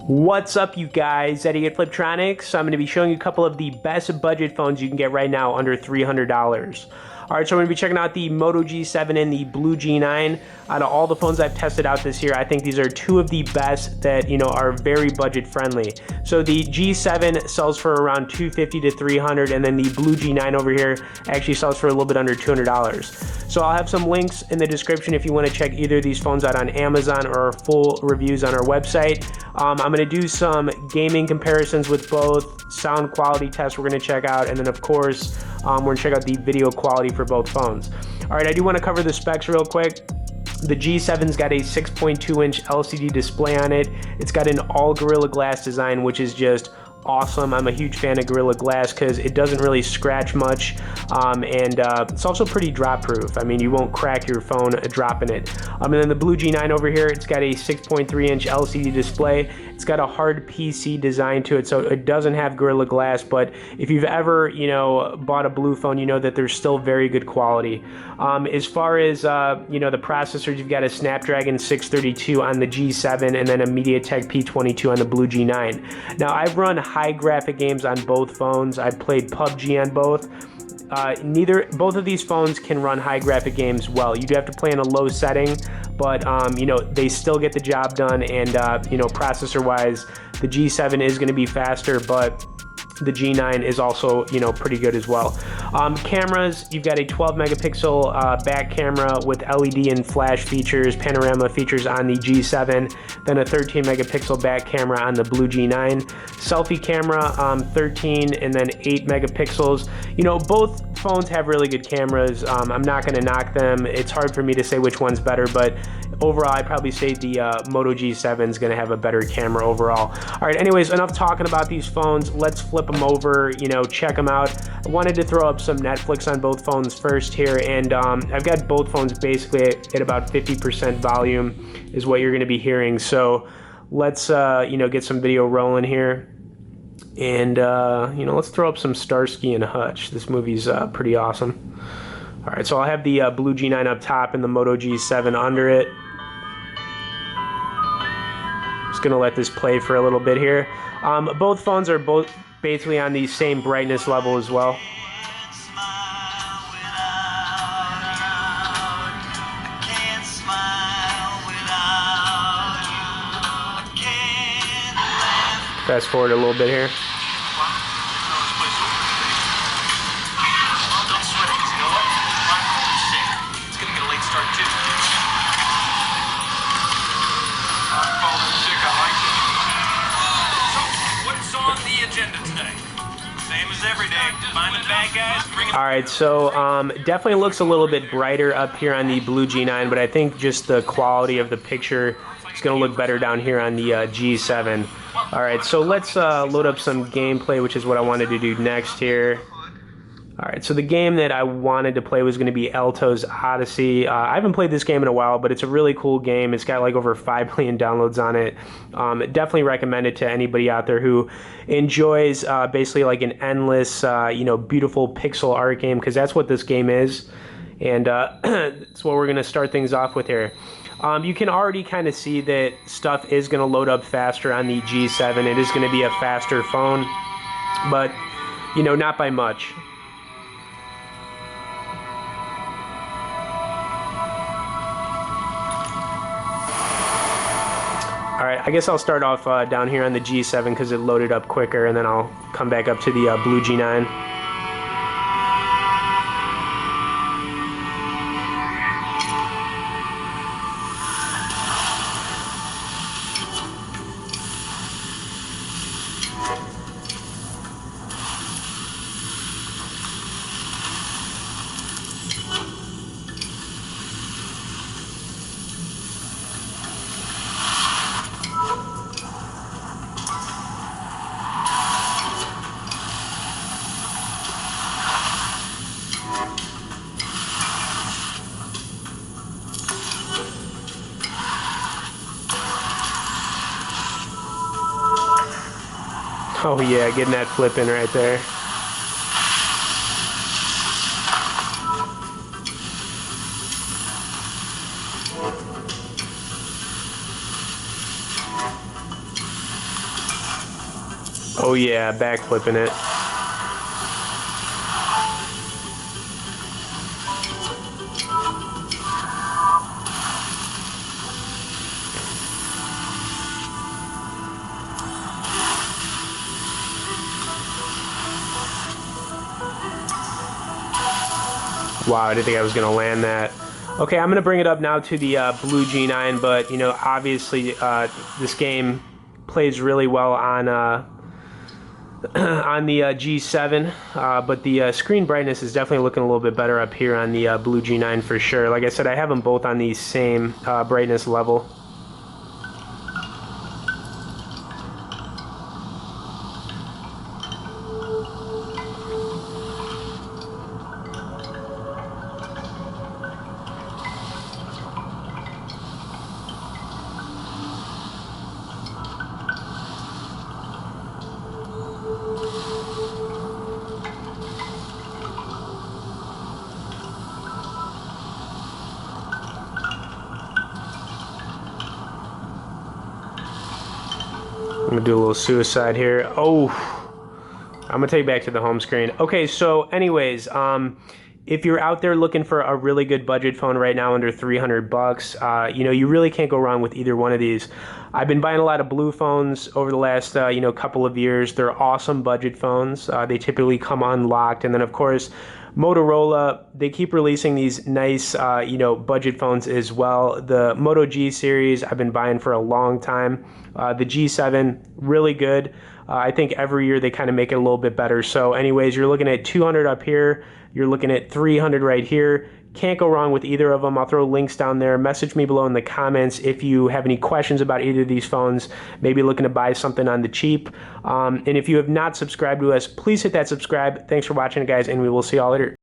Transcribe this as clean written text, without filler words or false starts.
What's up, you guys? Eddie at Fliptroniks. I'm going to be showing you a couple of the best budget phones you can get right now under $300. Alright, so we're going to be checking out the Moto G7 and the Blue G9. Out of all the phones I've tested out this year, I think these are two of the best that, are very budget friendly. So the G7 sells for around $250 to $300, and then the Blue G9 over here actually sells for a little bit under $200. So I'll have some links in the description if you want to check either of these phones out on Amazon or full reviews on our website. I'm going to do some gaming comparisons with both, sound quality tests we're going to check out, and then of course we're going to check out the video quality for both phones. Alright, I do want to cover the specs real quick. The G7's got a 6.2-inch LCD display on it. It's got an all Gorilla Glass design, which is just awesome. I'm a huge fan of Gorilla Glass because it doesn't really scratch much, and it's also pretty drop proof. I mean, you won't crack your phone dropping it. And then the Blue G9 over here, it's got a 6.3-inch LCD display. It's got a hard PC design to it, so it doesn't have Gorilla Glass, but if you've ever, bought a blue phone, you know that there's still very good quality. As far as, the processors, you've got a Snapdragon 632 on the G7 and then a MediaTek P22 on the Blue G9. Now, I've run high graphic games on both phones. I've played PUBG on both. Both of these phones can run high graphic games well. You do have to play in a low setting, but they still get the job done. And processor wise, the G7 is going to be faster, but the G9 is also, pretty good as well. Cameras, you've got a 12 megapixel back camera with LED and flash features, panorama features on the G7, then a 13 megapixel back camera on the Blue G9. Selfie camera, 13 and then 8 megapixels. Both phones have really good cameras. I'm not going to knock them. It's hard for me to say which one's better, but overall, I'd probably say the Moto G7 is going to have a better camera overall. All right, anyways, enough talking about these phones. Let's flip them over, check them out. I wanted to throw up some Netflix on both phones first here, and I've got both phones basically at about 50% volume is what you're going to be hearing. So let's, get some video rolling here. And, let's throw up some Starsky and Hutch. This movie's pretty awesome. All right, so I'll have the Blue G9 up top and the Moto G7 under it. Just gonna let this play for a little bit here. Both phones are both basically on the same brightness level as well. Fast forward a little bit here. Alright, so definitely looks a little bit brighter up here on the Blue G9, but I think just the quality of the picture is going to look better down here on the G7. Alright, so let's load up some gameplay, which is what I wanted to do next here. Alright, so the game that I wanted to play was going to be Alto's Odyssey. I haven't played this game in a while, but it's a really cool game. It's got like over 5 million downloads on it. Definitely recommend it to anybody out there who enjoys basically like an endless, beautiful pixel art game, because that's what this game is. And that's what we're going to start things off with here. You can already kind of see that stuff is going to load up faster on the G7. It is going to be a faster phone, but, not by much. Alright, I guess I'll start off down here on the G7 because it loaded up quicker, and then I'll come back up to the Blue G9. Oh yeah, getting that flip in right there. Oh yeah, backflipping it. Wow, I didn't think I was going to land that. Okay, I'm going to bring it up now to the blue G9, but, you know, obviously this game plays really well on on the G7, but the screen brightness is definitely looking a little bit better up here on the blue G9 for sure. Like I said, I have them both on the same brightness level. I'm gonna do a little suicide here. Oh, I'm gonna take you back to the home screen. Okay, so anyways, if you're out there looking for a really good budget phone right now under 300 bucks, you know, you really can't go wrong with either one of these. I've been buying a lot of blue phones over the last, you know, couple of years. They're awesome budget phones. They typically come unlocked. And then, of course, Motorola, they keep releasing these nice, you know, budget phones as well. The Moto G series, I've been buying for a long time. The G7, really good. I think every year they kind of make it a little bit better. So anyways, you're looking at 200 up here. You're looking at 300 right here. Can't go wrong with either of them. I'll throw links down there. Message me below in the comments if you have any questions about either of these phones, maybe looking to buy something on the cheap. And if you have not subscribed to us, please hit that subscribe. Thanks for watching, guys, and we will see y'all later.